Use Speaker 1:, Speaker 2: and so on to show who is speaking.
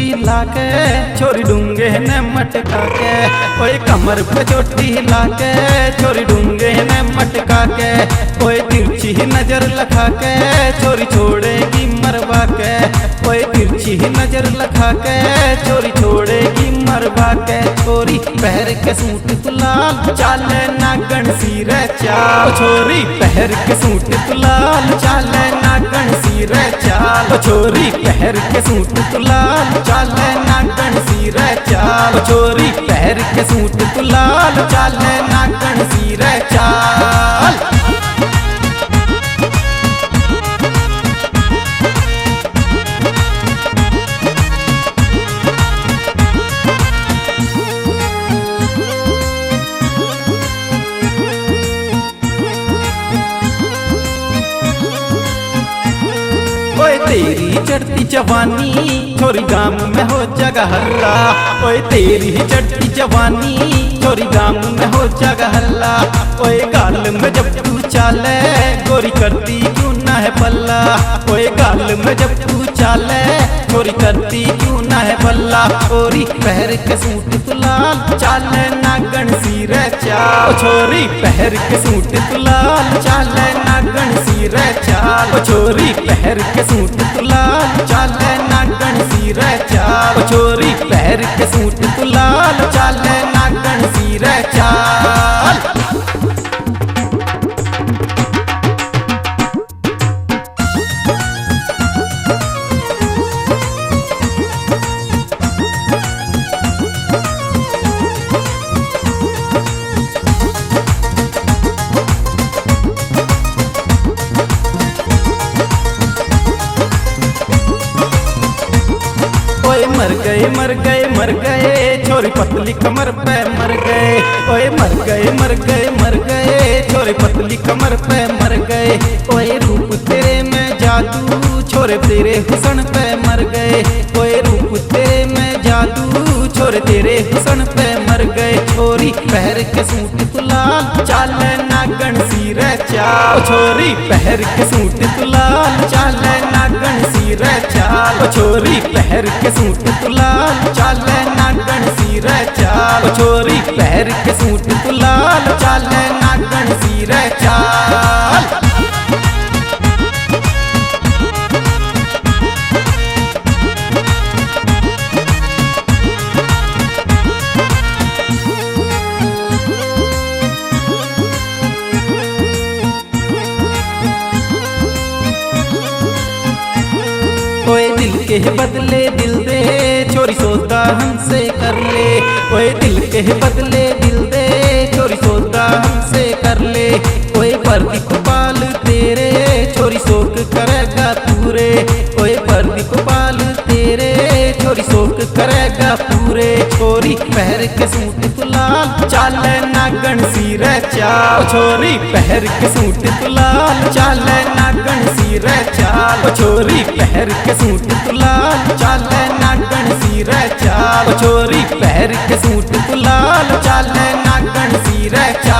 Speaker 1: चोटी लाके छोरी डूंगे न मटका के, ओए कमर पे चोटी लाके छोरी डूंगे न मटका के, ओए तिरछी नजर लखा के छोरी छोड़ेगी मरवा के, ओए तिरछी नजर लखा के छोरी छोड़ेगी मरवा के। छोरी पहर के सूट तुलाल चाले नागन सिर चाल, छोरी पहर के सूट तुलाल चाले नागन सिर चाल, छोरी पहर के सूट तुलाल चाले नागन सिर चाल, छोरी पहर के सूट तुलाल चाले नागन सिर चाल। ओए तेरी चढ़ती जवानी छोरी गाम में हो जगह हल्ला, ओए तेरी चढ़ती जवानी छोरी गाम में हो जगह हल्ला, ओए गाल में जब तू चाले गोरी करती क्यों ना है पल्ला, ओए गाल में जब तू चाले छोरी करती क्यों ना है पल्ला। छोरी पहर के सूट तुलाल चाले नागन सिर चाल, छोरी पहर के सूट तुलाल चाले नागन सिर चाल, छोरी पहर के सूट तुलाल चाले नागन सिर चाल, छोरी पहर के सूट तुलाल चाले नागन सिर चाल। मर गए मर गए मर गए छोरी पतली कमर पे मर गए, ओए मर गए मर गए मर गए छोरे पतली कमर पे मर गए, ओए रूप तेरे में जादू छोरे तेरे हुस्न पे मर गए, ओए रूप तेरे में जादू छोरे तेरे हुस्न पे मर गए। छोरी पहर के सूट तुलाल चाले नागन सिर चाल, छोरी पहर के सूट तुलाल चाले नागन सिर चाल, छोरी पहर के सूट तुलाल चाले नागन सिर चाल, छोरी पहर के सूट तुलाल चाले नागन सिर चाल। ओए दिल के बदले दिल दे छोरी सौदा हमसे कर ले, ओए दिल के बदले दिल दे छोरी सौदा हमसे कर ले, ओए पर्दी को पाल तेरे छोरी शोक करेगा पूरे, ओए पर्दी को पाल तेरे छोरी शोक करेगा पूरे। छोरी पहर के सूट तुलाल चाले नागन सिर चाल, छोरी पहर के सूट तुलाल चाले नागन सिर चाल, छोरी पहर के सूट तुलाल चाले नागन सिर चाल, छोरी पहर के सूट तुलाल चाले नागन सिर चाल।